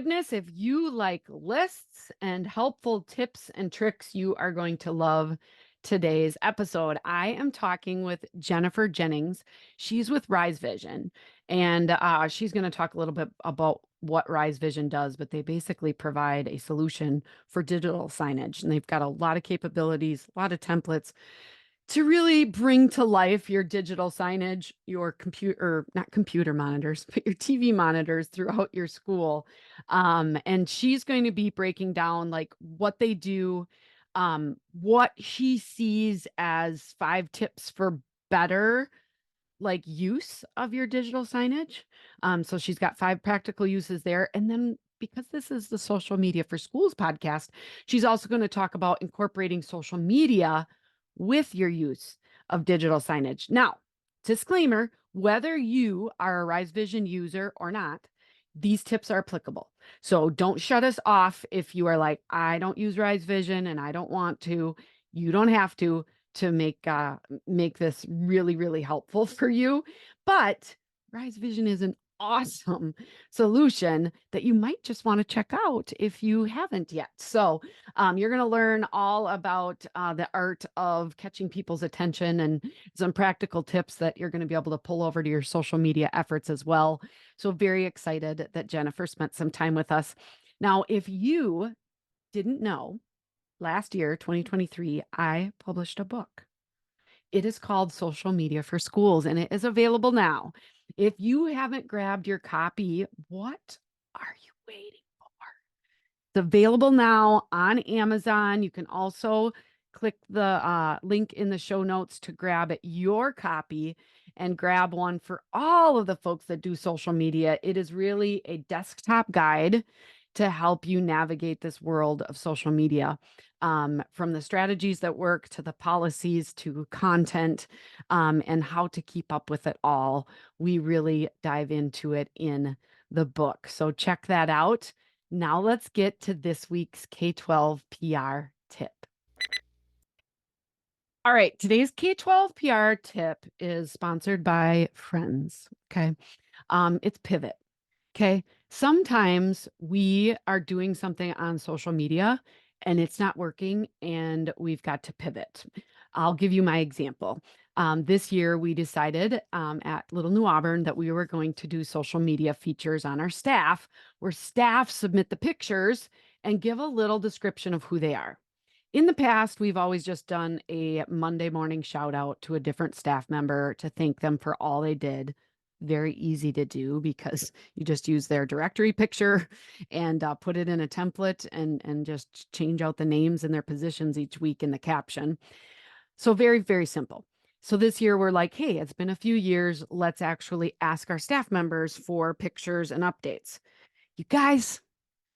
goodness, if you like lists and helpful tips and tricks, you are going to love today's episode. I am talking with Jennifer Jennings. She's with Rise Vision, and she's going to talk a little bit about what Rise Vision does, but they basically provide a solution for digital signage, and they've got a lot of capabilities, a lot of templates to really bring to life your digital signage, your computer, not computer monitors, but your TV monitors throughout your school. And she's going to be breaking down like what they do, what she sees as 5 tips for better like use of your digital signage. So she's got 5 practical uses there. And then because this is the Social Media for Schools podcast, she's also going to talk about incorporating social media with your use of digital signage. Now, disclaimer, whether you are a Rise Vision user or not, these tips are applicable. So don't shut us off if you are like, I don't use Rise Vision and I don't want to. You don't have to make this really, really helpful for you. But Rise Vision is an awesome solution that you might just want to check out if you haven't yet. So you're going to learn all about the art of catching people's attention and some practical tips that you're going to be able to pull over to your social media efforts as well. So very excited that Jennifer spent some time with us. Now, if you didn't know, last year, 2023, I published a book. It is called Social Media for Schools, and it is available now. If you haven't grabbed your copy, what are you waiting for? It's available now on Amazon. You can also click the link in the show notes to grab your copy and grab one for all of the folks that do social media. It is really a desktop guide to help you navigate this world of social media, from the strategies that work to the policies to content, and how to keep up with it all. We really dive into it in the book. So check that out. Now let's get to this week's K-12 PR tip. All right, today's K-12 PR tip is sponsored by Friends. Okay. It's Pivot. Okay. Sometimes we are doing something on social media and it's not working and we've got to pivot. I'll give you my example. This year we decided at Little New Auburn that we were going to do social media features on our staff where staff submit the pictures and give a little description of who they are. In the past, we've always just done a Monday morning shout out to a different staff member to thank them for all they did. Very easy to do because you just use their directory picture and put it in a template and just change out the names and their positions each week in the caption. So very, very simple. So this year we're like, hey, it's been a few years. Let's actually ask our staff members for pictures and updates. You guys,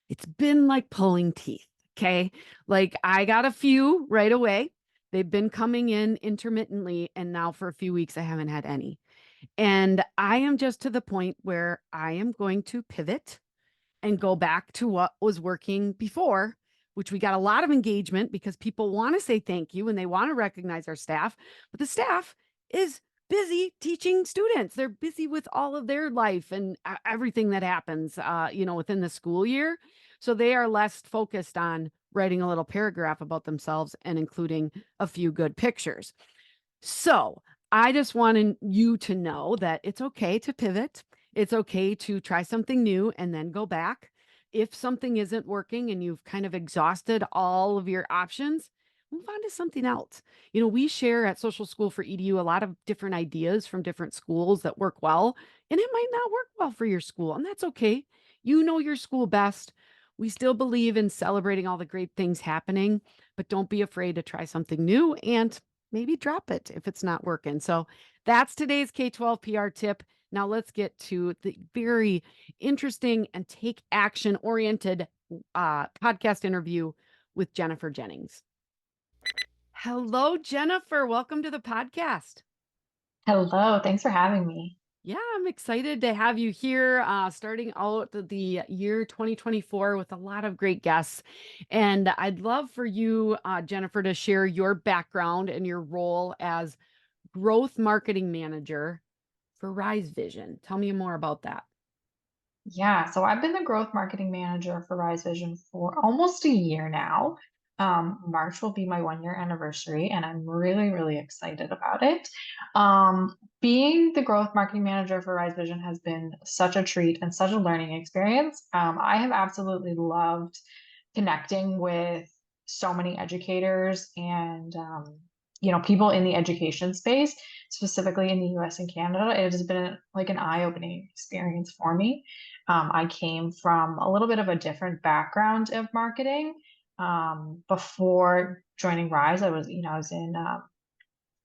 it's been like pulling teeth. Okay. Like I got a few right away. They've been coming in intermittently. And now for a few weeks, I haven't had any. And I am just to the point where I am going to pivot and go back to what was working before, which we got a lot of engagement because people want to say thank you and they want to recognize our staff, but the staff is busy teaching students. They're busy with all of their life and everything that happens, within the school year. So they are less focused on writing a little paragraph about themselves and including a few good pictures. So I just wanted you to know that it's okay to pivot. It's okay to try something new and then go back. If something isn't working and you've kind of exhausted all of your options, move on to something else. We share at Social School for EDU a lot of different ideas from different schools that work well, and it might not work well for your school, and that's okay. You know your school best. We still believe in celebrating all the great things happening, but don't be afraid to try something new and maybe drop it if it's not working. So that's today's K-12 PR tip. Now let's get to the very interesting and take action oriented podcast interview with Jennifer Jennings. Hello, Jennifer. Welcome to the podcast. Hello, thanks for having me. Yeah, I'm excited to have you here, starting out the year 2024 with a lot of great guests. And I'd love for you, Jennifer, to share your background and your role as growth marketing manager for Rise Vision. Tell me more about that. Yeah, so I've been the growth marketing manager for Rise Vision for almost a year now. March will be my 1 year anniversary, and I'm really, really excited about it. Being the growth marketing manager for Rise Vision has been such a treat and such a learning experience. I have absolutely loved connecting with so many educators and people in the education space, specifically in the US and Canada. It has been like an eye-opening experience for me. I came from a little bit of a different background of marketing. Before joining Rise, I was in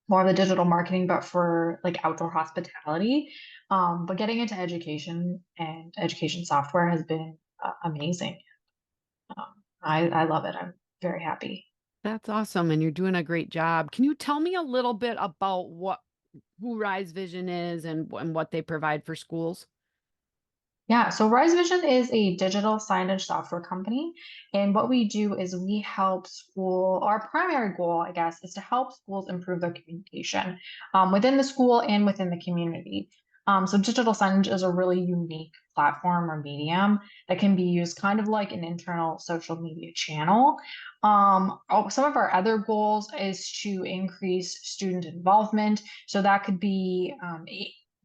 more of the digital marketing, but for like outdoor hospitality. But getting into education and education software has been amazing. I love it. I'm very happy. That's awesome, and you're doing a great job. Can you tell me a little bit about who Rise Vision is and what they provide for schools? Yeah, so Rise Vision is a digital signage software company. And what we do is we help our primary goal, I guess, is to help schools improve their communication within the school and within the community. So digital signage is a really unique platform or medium that can be used kind of like an internal social media channel. Some of our other goals is to increase student involvement. So that could be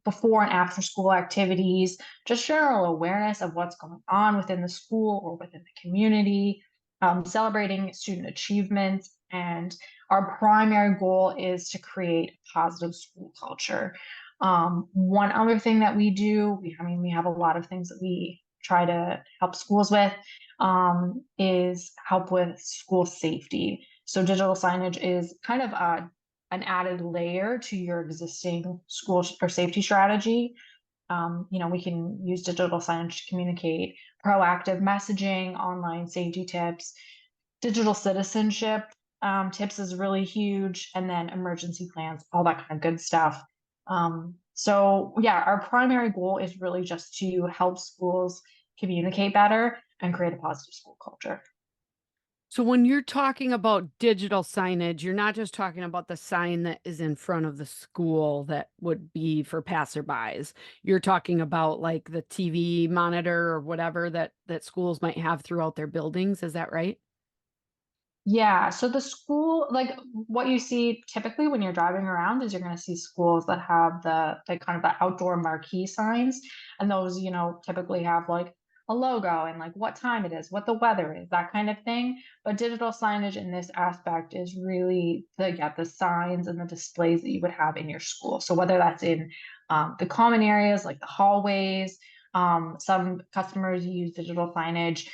before and after school activities, just general awareness of what's going on within the school or within the community, celebrating student achievements. And our primary goal is to create positive school culture. One other thing that we do, we have a lot of things that we try to help schools with, is help with school safety. So digital signage is kind of an added layer to your existing school or safety strategy. We can use digital signage to communicate proactive messaging, online safety tips, digital citizenship tips is really huge, and then emergency plans, all that kind of good stuff. So, yeah, our primary goal is really just to help schools communicate better and create a positive school culture. So when you're talking about digital signage, you're not just talking about the sign that is in front of the school that would be for passerbys. You're talking about like the TV monitor or whatever that schools might have throughout their buildings. Is that right? Yeah, so the school, like what you see typically when you're driving around is you're going to see schools that have the like kind of the outdoor marquee signs, and those, typically have like a logo and like what time it is, what the weather is, that kind of thing. But digital signage in this aspect is really the signs and the displays that you would have in your school. So whether that's in the common areas like the hallways, some customers use digital signage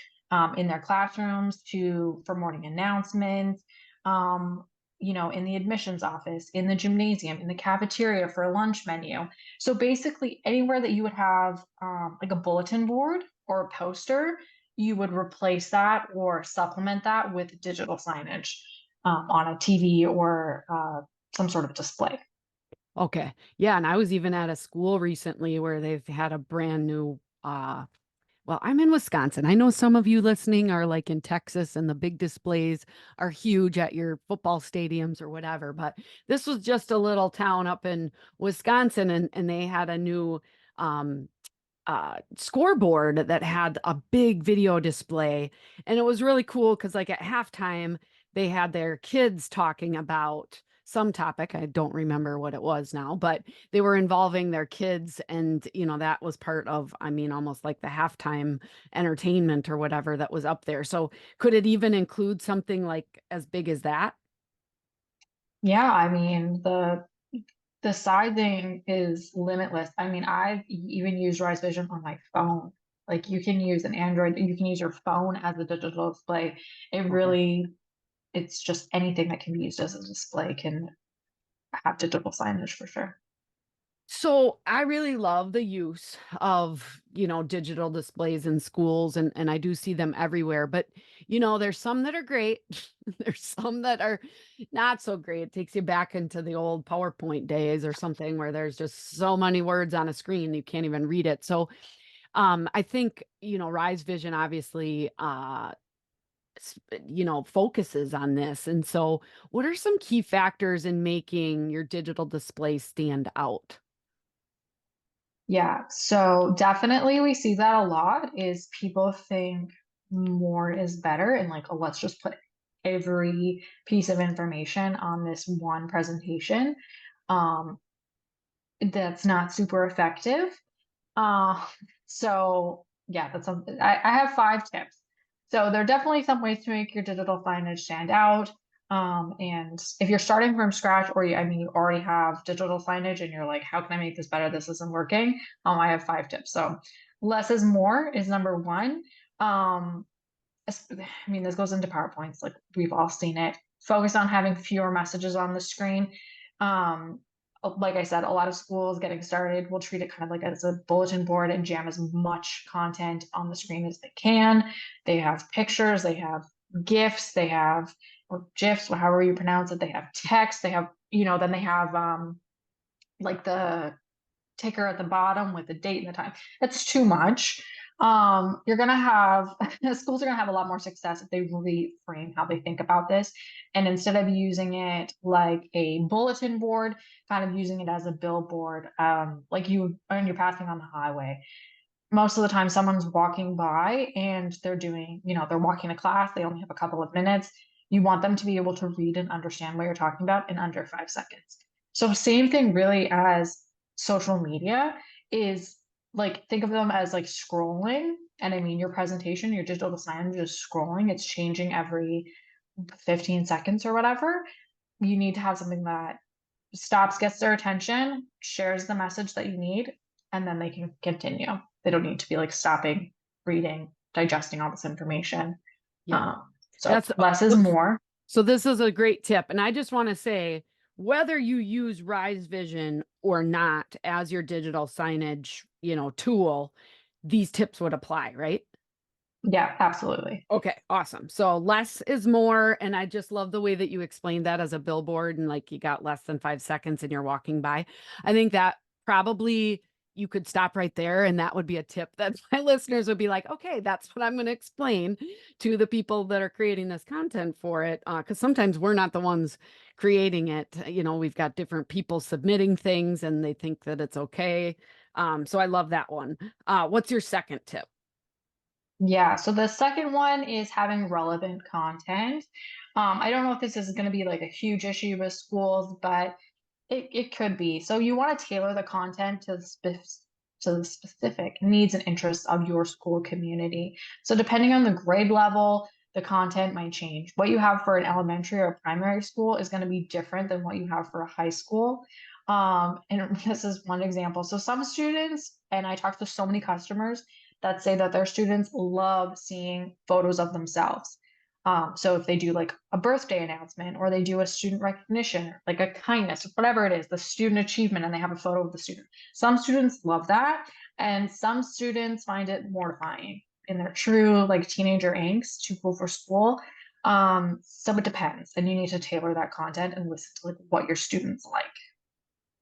in their classrooms for morning announcements, in the admissions office, in the gymnasium, in the cafeteria for a lunch menu. So basically, anywhere that you would have like a bulletin board or a poster, you would replace that or supplement that with digital signage on a TV or some sort of display. Okay. Yeah, and I was even at a school recently where they've had a brand new well, I'm in Wisconsin. I know some of you listening are like in Texas and the big displays are huge at your football stadiums or whatever, but this was just a little town up in Wisconsin and they had a new um scoreboard that had a big video display. And it was really cool because, like, at halftime, they had their kids talking about some topic. I don't remember what it was now, but they were involving their kids. And, that was part of, I mean, almost like the halftime entertainment or whatever that was up there. So, could it even include something like as big as that? Yeah, I mean the sizing is limitless. I mean, I've even used Rise Vision on my phone. Like you can use an Android, you can use your phone as a digital display. Okay. It's just anything that can be used as a display can have digital signage for sure. So I really love the use of, digital displays in schools and I do see them everywhere, but there's some that are great. There's some that are not so great. It takes you back into the old PowerPoint days or something where there's just so many words on a screen you can't even read it. So I think, Rise Vision obviously focuses on this. And so what are some key factors in making your digital display stand out? Yeah, so definitely we see that a lot is people think more is better and like, oh, let's just put every piece of information on this one presentation. Um, that's not super effective. Uh, so yeah, that's something I have 5 tips. So there are definitely some ways to make your digital signage stand out. And if you're starting from scratch, or I mean, you already have digital signage and you're like, how can I make this better? This isn't working. I have 5 tips. So less is more is number one. Um, I mean, this goes into PowerPoints, like we've all seen it. Focus on having fewer messages on the screen. Um, like I said, a lot of schools getting started will treat it kind of like as a bulletin board and jam as much content on the screen as they can. They have pictures, they have GIFs, they have or GIFs, however you pronounce it. They have text, they have, then they have like the ticker at the bottom with the date and the time. That's too much. You're gonna have schools are gonna have a lot more success if they reframe how they think about this. And instead of using it like a bulletin board, kind of using it as a billboard, like when you're passing on the highway. Most of the time someone's walking by and they're walking to class, they only have a couple of minutes. You want them to be able to read and understand what you're talking about in under 5 seconds. So same thing really as social media is like think of them as like scrolling. And I mean your presentation, your digital signage is scrolling. It's changing every 15 seconds or whatever. You need to have something that stops, gets their attention, shares the message that you need, and then they can continue. They don't need to be like stopping, reading, digesting all this information. Yeah. So That's less is more. so this is a great tip. And I just want to say whether you use Rise Vision or not as your digital signage, tool, these tips would apply, right? Yeah, absolutely. Okay, awesome. So less is more. And I just love the way that you explained that as a billboard and like you got less than 5 seconds and you're walking by. I think that probably you could stop right there. And that would be a tip that my listeners would be like, okay, that's what I'm going to explain to the people that are creating this content for it. Because sometimes we're not the ones creating it. We've got different people submitting things and they think that it's okay. So I love that one. What's your second tip? Yeah, so the second one is having relevant content. I don't know if this is going to be like a huge issue with schools, but it could be. So you want to tailor the content to the specific needs and interests of your school community. So depending on the grade level, the content might change. What you have for an elementary or primary school is going to be different than what you have for a high school. And this is one example. So some students, and I talk to so many customers that say that their students love seeing photos of themselves. So if they do like a birthday announcement or they do a student recognition, like a kindness, whatever it is, the student achievement, and they have a photo of the student. Some students love that, and some students find it mortifying in their true like teenager angst too cool for school. So it depends, and you need to tailor that content and listen to like what your students like.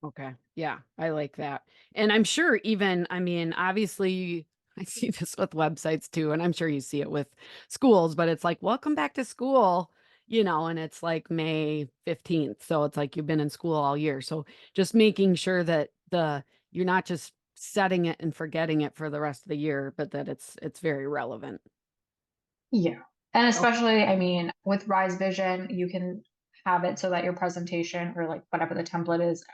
Okay. Yeah, I like that. And I'm sure even, I mean, obviously, I see this with websites too, and I'm sure you see it with schools, but it's like, welcome back to school, and it's like May 15th. So it's like you've been in school all year. So just making sure that you're not just setting it and forgetting it for the rest of the year, but that it's very relevant. Yeah. And Okay. especially, I mean, with Rise Vision, you can have it so that your presentation or like whatever the template is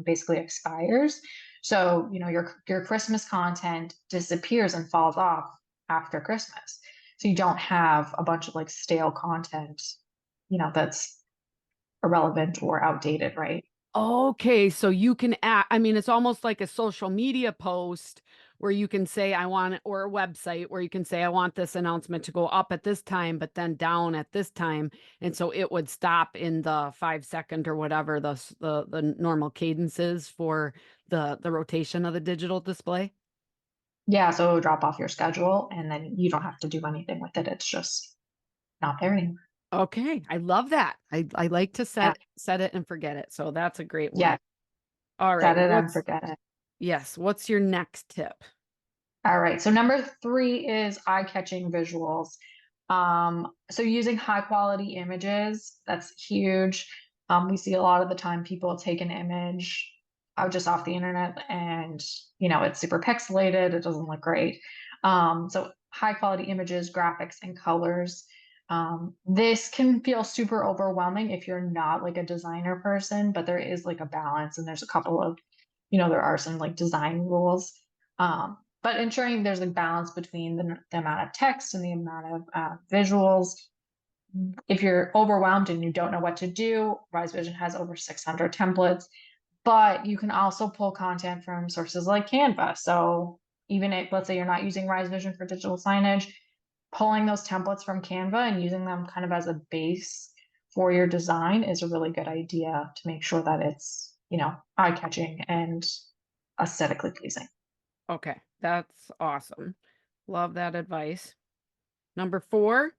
basically expires. So, your Christmas content disappears and falls off after Christmas. So you don't have a bunch of like stale content, that's irrelevant or outdated, right? Okay, so you can add, I mean, it's almost like a social media post where you can say, I want it, or a website where you can say, I want this announcement to go up at this time, but then down at this time. And so it would stop in the 5 second or whatever the normal cadence is for the rotation of the digital display. Yeah, so it'll drop off your schedule and then you don't have to do anything with it. It's just not there anymore. Okay, I love that. I like to Yeah. set it and forget it. So that's a great Yeah. one. All right, Set it and forget it. what's your next tip? All right. So number three is eye-catching visuals. So using high quality images, that's huge. We see a lot of the time people take an image just off the internet, and it's super pixelated. It doesn't look great. So high quality images, graphics, and colors. This can feel super overwhelming if you're not like a designer person, but there is like a balance, and there's a couple of, there are some like design rules. But ensuring there's a balance between the amount of text and the amount of visuals. If you're overwhelmed and you don't know what to do, Rise Vision has over 600 templates, but you can also pull content from sources like Canva. So even if, let's say you're not using Rise Vision for digital signage, pulling those templates from Canva and using them kind of as a base for your design is a really good idea to make sure that it's, eye-catching and aesthetically pleasing. Okay, that's awesome. Love that advice. Number 4.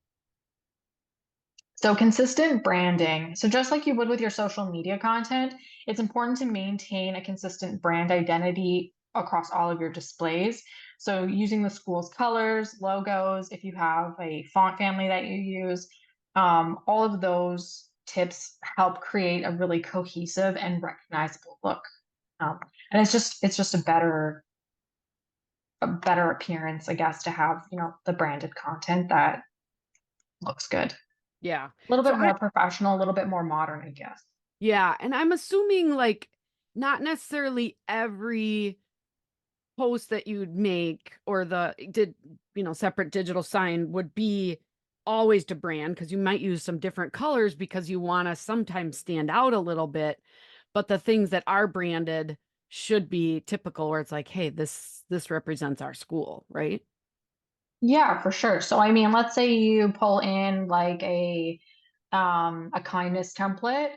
So consistent branding. So just like you would with your social media content, it's important to maintain a consistent brand identity across all of your displays. So using the school's colors, logos, if you have a font family that you use, all of those tips help create a really cohesive and recognizable look. Um, and it's just a better appearance, I guess, to have, the branded content that looks good. A Yeah. little So bit more professional, a little bit more modern, I guess. yeah, and I'm assuming like not necessarily every post that you'd make or separate digital sign would be always to brand, because you might use some different colors because you want to sometimes stand out a little bit, but the things that are branded should be typical, where it's like, hey, this represents our school, right? Yeah, for sure. So I mean, let's say you pull in like a kindness template,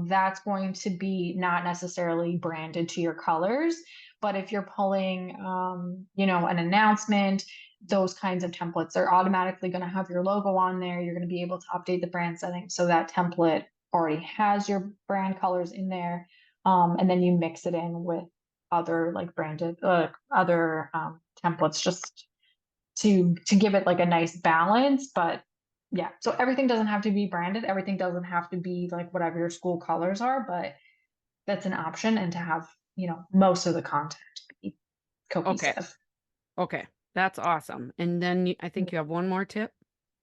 that's going to be not necessarily branded to your colors, but if you're pulling an announcement, those kinds of templates are automatically going to have your logo on there. You're going to be able to update the brand settings so that template already has your brand colors in there. And then you mix it in with other like branded other templates just to give it like a nice balance. But yeah, so everything doesn't have to be branded. Everything doesn't have to be like whatever your school colors are, but that's an option. And to have, most of the content be Okay. cohesive. Okay. That's awesome. And then I think you have one more tip.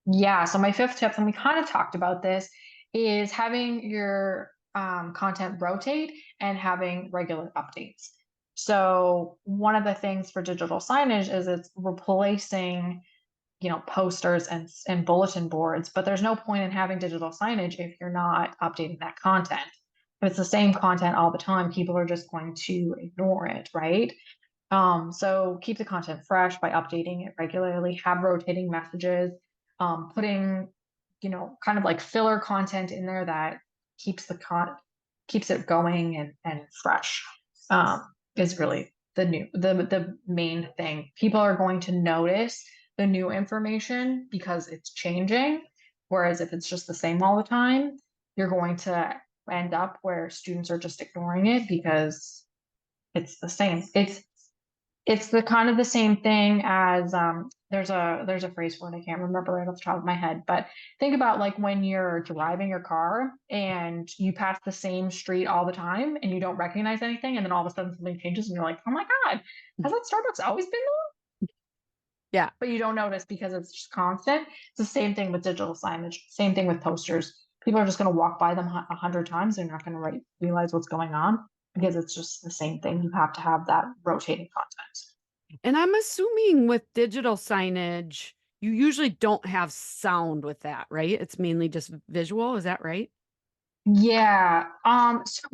Yeah. So my fifth tip, and we kind of talked about this, is having your content rotate and having regular updates. So one of the things for digital signage is it's replacing posters and bulletin boards, but there's no point in having digital signage if you're not updating that content. If it's the same content all the time, people are just going to ignore it, right? So keep the content fresh by updating it regularly, have rotating messages, putting, kind of like filler content in there that keeps it going and fresh. Is really the main thing. People are going to notice the new information because it's changing. Whereas if it's just the same all the time, you're going to end up where students are just ignoring it because it's the same. It's the kind of the same thing as there's a phrase for it, I can't remember right off the top of my head, but think about like when you're driving your car and you pass the same street all the time and you don't recognize anything, and then all of a sudden something changes and you're like, oh my God, has that Starbucks always been there? Yeah. But you don't notice because it's just constant. It's the same thing with digital signage, same thing with posters. People are just going to walk by them 100 times. They're not going to realize what's going on because it's just the same thing. You have to have that rotating content. And I'm assuming with digital signage, you usually don't have sound with that, right? It's mainly just visual. Is that right? Yeah, so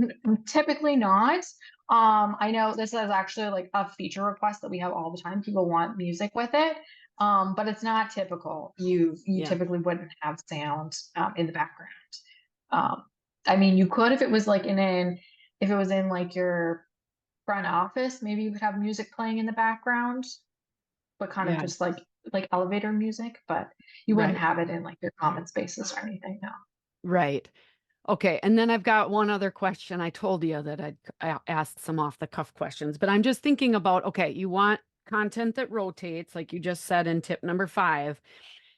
typically not. I know this is actually like a feature request that we have all the time. People want music with it. But it's not typical. You Yeah. typically wouldn't have sound in the background. Um, I mean, you could if it was like if it was in like your front office, maybe you would have music playing in the background, but kind of Yeah. just like elevator music, but you wouldn't Right. have it in like your common spaces or anything, no. Right. Okay. And then I've got one other question. I told you that I asked some off the cuff questions, but I'm just thinking about, okay, you want content that rotates, like you just said in tip number 5.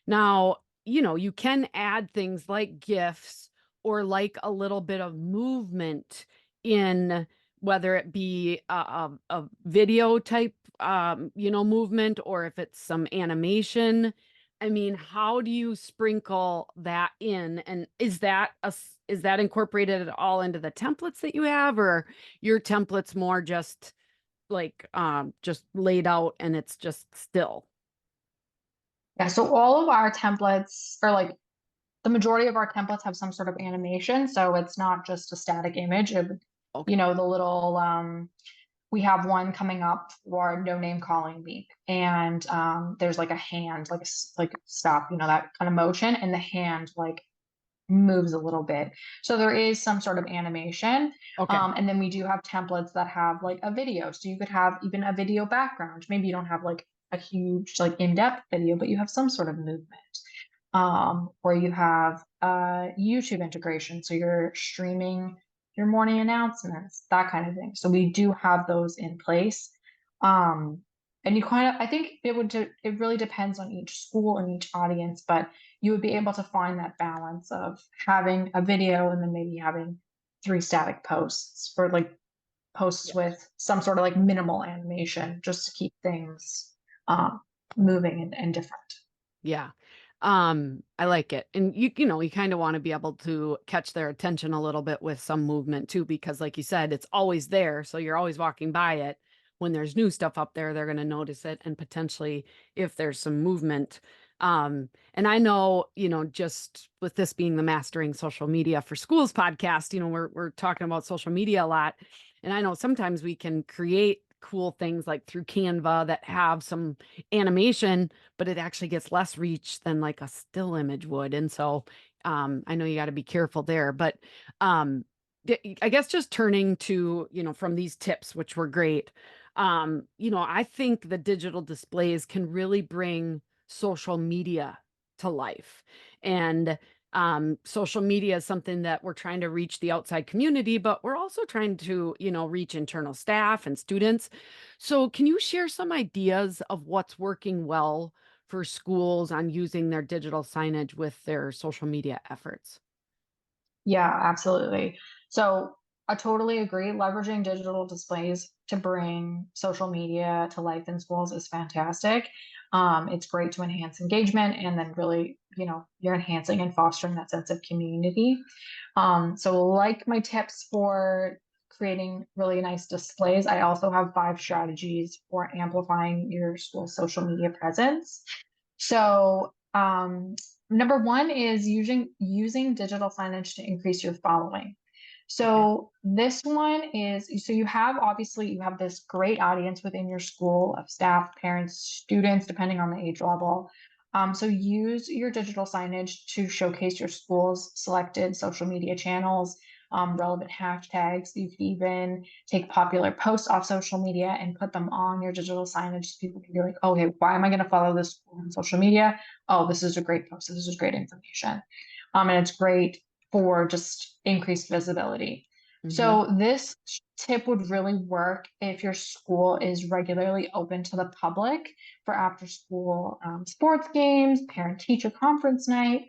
Now, you can add things like GIFs or like a little bit of movement in whether it be a video type, movement, or if it's some animation. I mean, how do you sprinkle that in? And is that incorporated at all into the templates that you have, or your templates more just like just laid out and it's just still? Yeah, so all of our templates, or like the majority of our templates, have some sort of animation. So it's not just a static image. Okay. The little we have one coming up for no name calling week, and there's like a hand, like stop, that kind of motion, and the hand like moves a little bit. So there is some sort of animation. Okay. And then we do have templates that have like a video. So you could have even a video background. Maybe you don't have like a huge, like in-depth video, but you have some sort of movement. Or you have YouTube integration. So you're streaming your morning announcements, that kind of thing. So we do have those in place. Um, and I think it really depends on each school and each audience, but you would be able to find that balance of having a video and then maybe having three static posts, or like posts with some sort of like minimal animation, just to keep things um, moving and different. Yeah. I like it. And you kind of want to be able to catch their attention a little bit with some movement too, because like you said, it's always there. So you're always walking by it. When there's new stuff up there, they're going to notice it. And potentially if there's some movement. And I know, just with this being the Mastering Social Media for Schools podcast, we're talking about social media a lot. And I know sometimes we can create cool things like through Canva that have some animation, but it actually gets less reach than like a still image would. And so I know you got to be careful there. But um, I guess just turning to, from these tips, which were great, I think the digital displays can really bring social media to life. And social media is something that we're trying to reach the outside community, but we're also trying to, reach internal staff and students. So, can you share some ideas of what's working well for schools on using their digital signage with their social media efforts? Yeah, absolutely. So I totally agree. Leveraging digital displays to bring social media to life in schools is fantastic. It's great to enhance engagement, and then really, you're enhancing and fostering that sense of community. So like my tips for creating really nice displays, I also have 5 strategies for amplifying your school social media presence. So, number one is using digital signage to increase your following. Okay. So this one is, so you have this great audience within your school of staff, parents, students, depending on the age level. So use your digital signage to showcase your school's selected social media channels, relevant hashtags. You could even take popular posts off social media and put them on your digital signage so people can be like, okay, why am I going to follow this school on social media? Oh, this is a great post. This is great information. And it's great for just increased visibility. Hmm. So this tip would really work if your school is regularly open to the public for after school sports games, parent teacher conference night,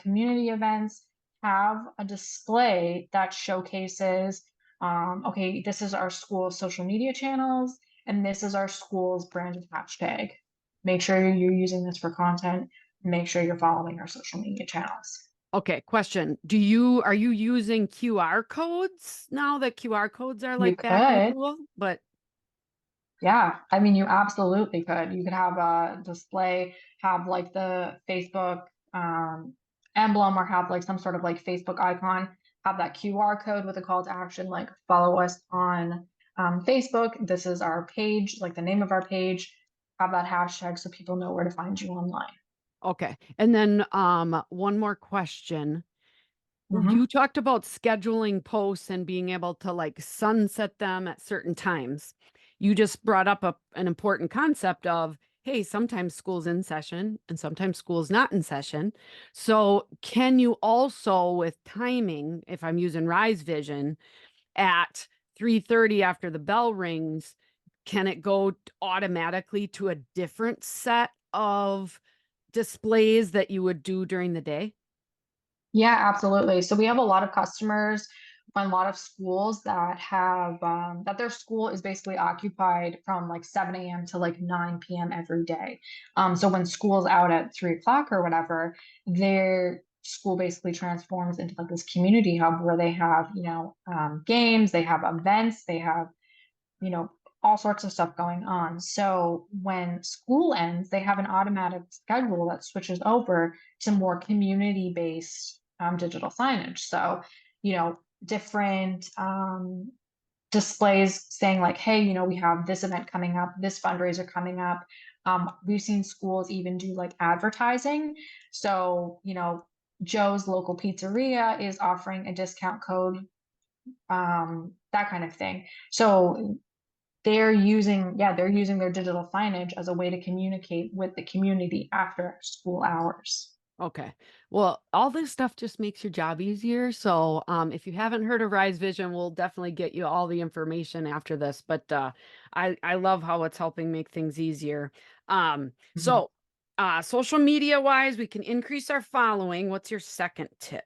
community events. Have a display that showcases, okay, this is our school's social media channels, and this is our school's branded hashtag. Make sure you're using this for content. Make sure you're following our social media channels. Okay, question. Are you using QR codes now that QR codes are You like back and could, cool? But yeah. I mean, you absolutely could. You could have a display, have like the Facebook emblem, or have like some sort of like Facebook icon, have that QR code with a call to action, like follow us on Facebook. This is our page, like the name of our page. Have that hashtag so people know where to find you online. okay. And then one more question. Mhm. You talked about scheduling posts and being able to like sunset them at certain times. You just brought up an important concept of, hey, sometimes school's in session and sometimes school's not in session. So can you also with timing, if I'm using Rise Vision at 3:30 after the bell rings, can it go automatically to a different set of displays that you would do during the day? Yeah, absolutely. So we have a lot of customers a lot of schools that have that their school is basically occupied from like 7 a.m. to like 9 p.m. every day. So when school's out at 3 o'clock or whatever, their school basically transforms into like this community hub where they have, games, they have events, they have, you know, all sorts of stuff going on. So when school ends, they have an automatic schedule that switches over to more community-based digital signage. So, different displays saying like, hey, we have this event coming up, this fundraiser coming up. We've seen schools even do like advertising. So, Joe's local pizzeria is offering a discount code, that kind of thing. So they're using their digital signage as a way to communicate with the community after school hours. Okay. Well, all this stuff just makes your job easier. So, if you haven't heard of Rise Vision, we'll definitely get you all the information after this. But I love how it's helping make things easier. Mhm. So, social media wise, we can increase our following. What's your second tip?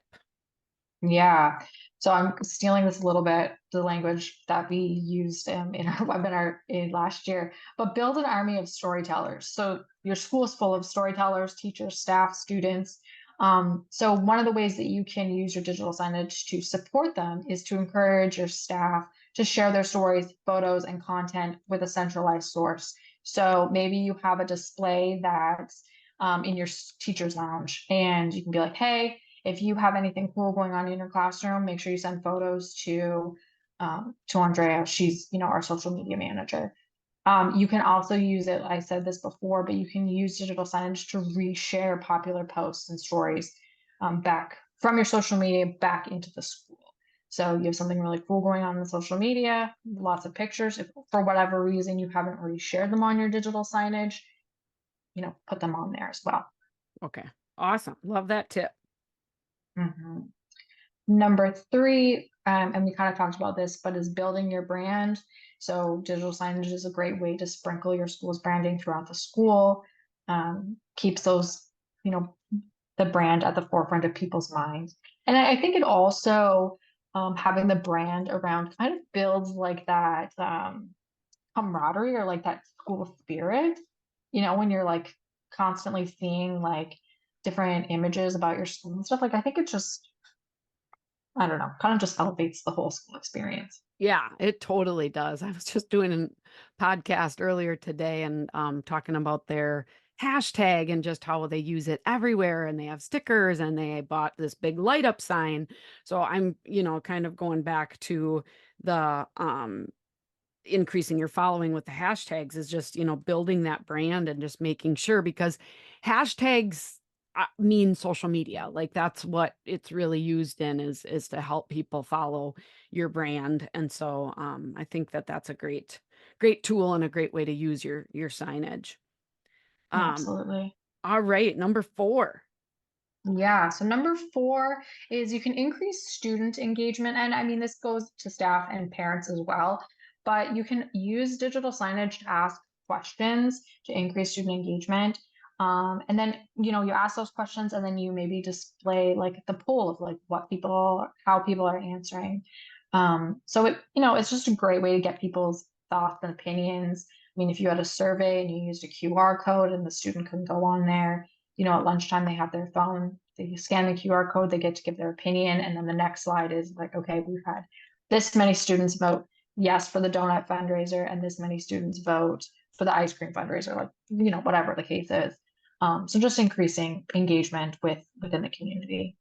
Yeah. So I'm stealing this a little bit, the language that we used in our webinar in last year, but build an army of storytellers. So your school is full of storytellers, teachers, staff, students. So one of the ways that you can use your digital signage to support them is to encourage your staff to share their stories, photos, and content with a centralized source. So maybe you have a display that's in your teacher's lounge, and you can be like, hey, if you have anything cool going on in your classroom, make sure you send photos to Andrea. She's, our social media manager. You can also use it. I said this before, but you can use digital signage to reshare popular posts and stories back from your social media back into the school. So you have something really cool going on in social media, lots of pictures. If for whatever reason you haven't reshared them on your digital signage, put them on there as well. Okay. Awesome. Love that tip. Mhm. Number three, and we kind of talked about this, but is building your brand. So digital signage is a great way to sprinkle your school's branding throughout the school. Keeps those, you know, the brand at the forefront of people's minds. And I think it also, having the brand around kind of builds like that camaraderie or like that school spirit. When you're like constantly seeing like different images about your school and stuff, like I think it just, I don't know, kind of just elevates the whole school experience. Yeah, it totally does. I was just doing a podcast earlier today and talking about their hashtag and just how they use it everywhere and they have stickers and they bought this big light up sign. So I'm, kind of going back to the increasing your following with the hashtags is just, building that brand and just making sure because hashtags mean social media. Like that's what it's really used in is to help people follow your brand. And so I think that that's a great tool and a great way to use your signage. Um Absolutely. all right, number 4. Yeah. So number four is you can increase student engagement. And I mean, this goes to staff and parents as well, but you can use digital signage to ask questions to increase student engagement. And then, you ask those questions and then you maybe display like the poll of like how people are answering. So it's just a great way to get people's thoughts and opinions. I mean, if you had a survey and you used a QR code and the student can go on there, at lunchtime they have their phone, they scan the QR code, they get to give their opinion. And then the next slide is like, okay, we've had this many students vote yes for the donut fundraiser, and this many students vote for the ice cream fundraiser, like, whatever the case is. So just increasing engagement within the community.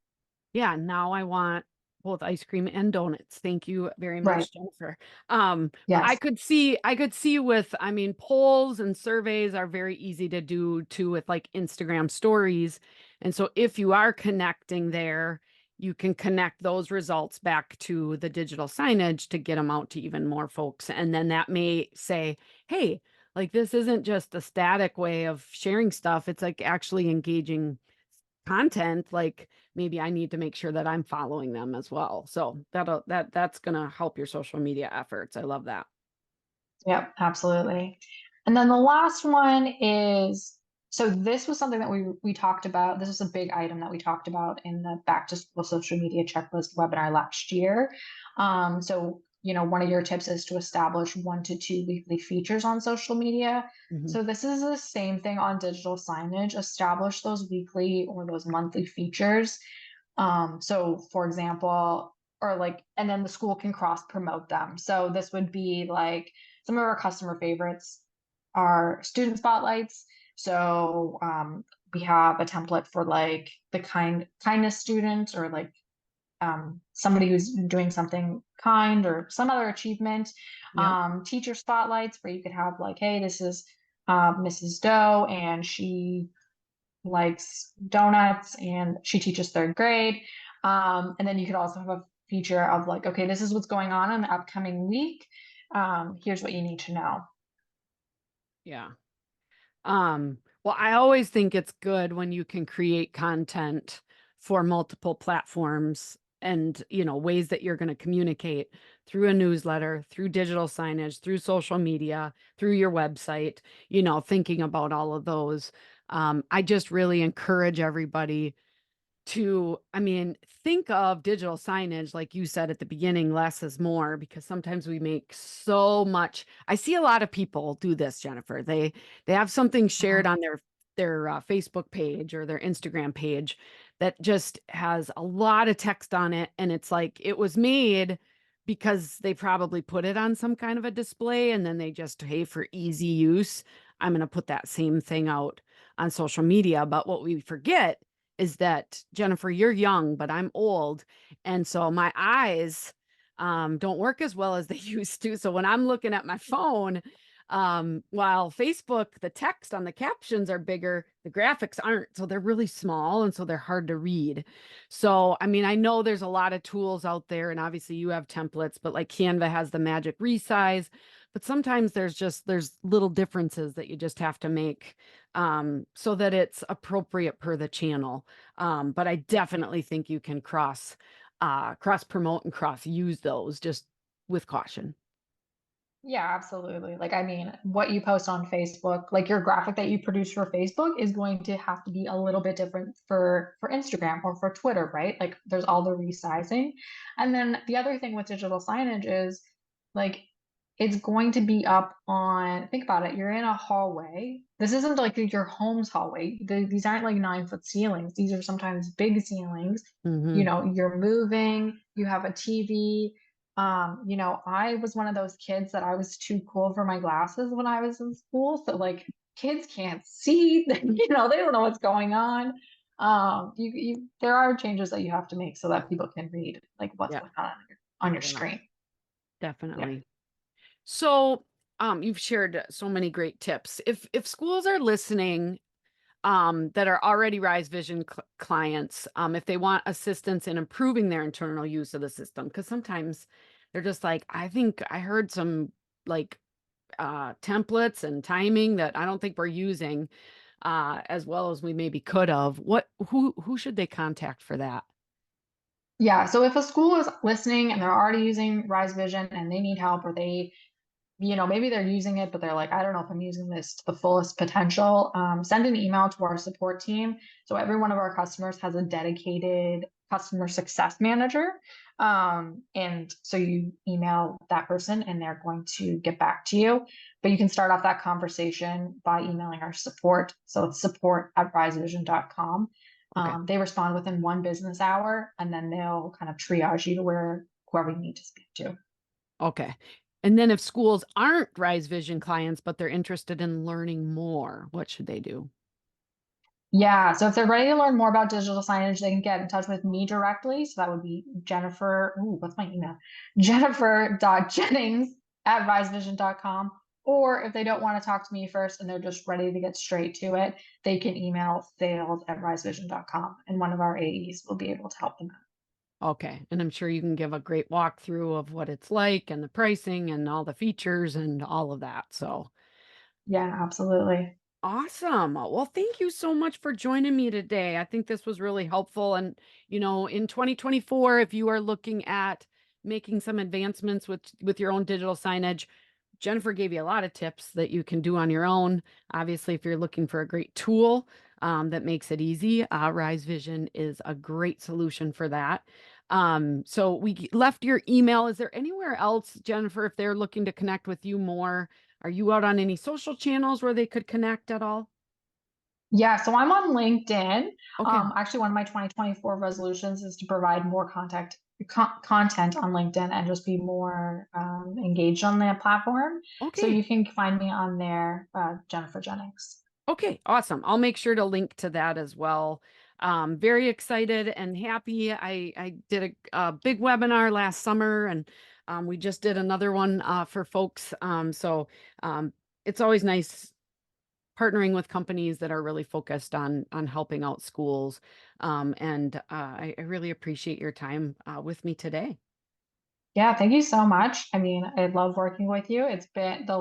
Yeah, now I want both ice cream and donuts. Thank you very Right. much, Jennifer. But I Yes. could see I could see with I mean, polls and surveys are very easy to do too with like Instagram stories. And so if you are connecting there, you can connect those results back to the digital signage to get them out to even more folks. And then that may say, hey, like this isn't just a static way of sharing stuff. It's like actually engaging content, like maybe I need to make sure that I'm following them as well. So that's gonna help your social media efforts. I love that. Yep, absolutely. And then the last one is, so this was something that we talked about. This is a big item that we talked about in the back to school social media checklist webinar last year. So, one of your tips is to establish 1 to 2 weekly features on social media. Mhm. So this is the same thing on digital signage. Establish those weekly or those monthly features. So for example, or like, and then the school can cross promote them. So this would be like some of our customer favorites are student spotlights. So we have a template for like the kindness student, or like somebody who's doing something kind or some other achievement. Yep. Teacher spotlights, where you could have like, hey, this is Mrs. Doe, and she likes donuts and she teaches third grade. And then you could also have a feature of like, okay, this is what's going on in the upcoming week. Here's what you need to know. Yeah. Well, I always think it's good when you can create content for multiple platforms and, ways that you're going to communicate through a newsletter, through digital signage, through social media, through your website, thinking about all of those. I just really encourage everybody to, I mean, think of digital signage, like you said at the beginning, less is more, because sometimes we make so much. I see a lot of people do this, Jennifer. They have something Uh-huh. shared on their Facebook page or their Instagram page that just has a lot of text on it, and it's like it was made because they probably put it on some kind of a display, and then they just, hey, for easy use, I'm going to put that same thing out on social media. But what we forget is that, Jennifer, you're young, but I'm old. And so my eyes don't work as well as they used to. So when I'm looking at my phone, while Facebook, the text on the captions are bigger, the graphics aren't. So they're really small. And so they're hard to read. So, I mean, I know there's a lot of tools out there, and obviously you have templates, but like Canva has the magic resize. But sometimes there's little differences that you just have to make so that it's appropriate per the channel. But I definitely think you can cross promote and cross use those, just with caution. Yeah, absolutely. Like, I mean, what you post on Facebook, like your graphic that you produce for Facebook is going to have to be a little bit different for Instagram or for Twitter, right? Like there's all the resizing. And then the other thing with digital signage is like it's going to be up on, think about it, you're in a hallway. This isn't like your home's hallway. These aren't like 9 foot ceilings. These are sometimes big ceilings. Hmm. You're moving, you have a TV. I was one of those kids that I was too cool for my glasses when I was in school. So like kids can't see, they don't know what's going on. There are changes that you have to make so that people can read like what's Yeah, going on your yeah, screen. Yeah. definitely. So, you've shared so many great tips. If schools are listening, that are already Rise Vision clients, if they want assistance in improving their internal use of the system, because sometimes they're just like, I think I heard some like templates and timing that I don't think we're using as well as we maybe could have. Who should they contact for that? Yeah. So if a school is listening and they're already using Rise Vision and they need help, or maybe they're using it, but they're like, I don't know if I'm using this to the fullest potential. Send an email to our support team. So every one of our customers has a dedicated customer success manager. And so you email that person and they're going to get back to you. But you can start off that conversation by emailing our support. So it's support@risevision.com. Okay. They respond within 1 business hour, and then they'll kind of triage you to whoever you need to speak to. Okay. And then if schools aren't Rise Vision clients, but they're interested in learning more, what should they do? Yeah, so if they're ready to learn more about digital signage, they can get in touch with me directly. So that would be Jennifer. Ooh, what's my email? Jennifer.jennings@risevision.com. Or if they don't want to talk to me first and they're just ready to get straight to it, they can email sales@risevision.com, and one of our AEs will be able to help them out. Okay. And I'm sure you can give a great walkthrough of what it's like and the pricing and all the features and all of that. So Yeah, absolutely. awesome. Well, thank you so much for joining me today. I think this was really helpful. And, in 2024, if you are looking at making some advancements with your own digital signage, Jennifer gave you a lot of tips that you can do on your own. Obviously, if you're looking for a great tool that makes it easy, Rise Vision is a great solution for that. So left your email. Is there anywhere else, Jennifer, if they're looking to connect with you more? Are you out on any social channels where they could connect at all? Yeah, so I'm on LinkedIn. Okay. Actually, one of my 2024 resolutions is to provide more content on LinkedIn and just be more engaged on that platform. So Okay. you can find me on there, Jennifer Jennings. Okay, awesome. I'll make sure to link to that as well. Very excited and happy. I did a big webinar last summer, and we just did another one for folks. So it's always nice partnering with companies that are really focused on helping out schools. And I really appreciate your time with me today. Yeah, thank you so much. I mean, I love working with you. It's been the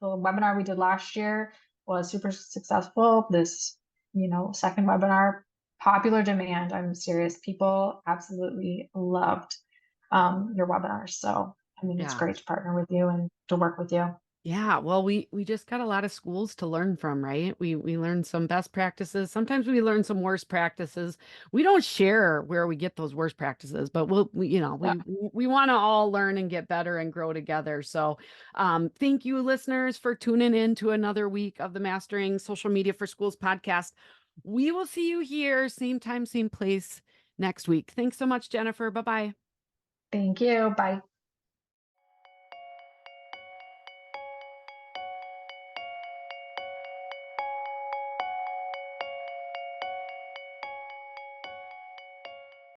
webinar we did last year was super successful. This, second webinar, popular demand. I'm serious. People absolutely loved your webinars. So, I mean, it's Yeah. great to partner with you and to work with you. Yeah, well, we just got a lot of schools to learn from, right? We learn some best practices. Sometimes we learn some worst practices. We don't share where we get those worst practices, but Yeah. we want to all learn and get better and grow together. So, thank you, listeners, for tuning in to another week of the Mastering Social Media for Schools podcast. We will see you here, same time, same place next week. Thanks so much, Jennifer. Bye bye. Thank you. Bye.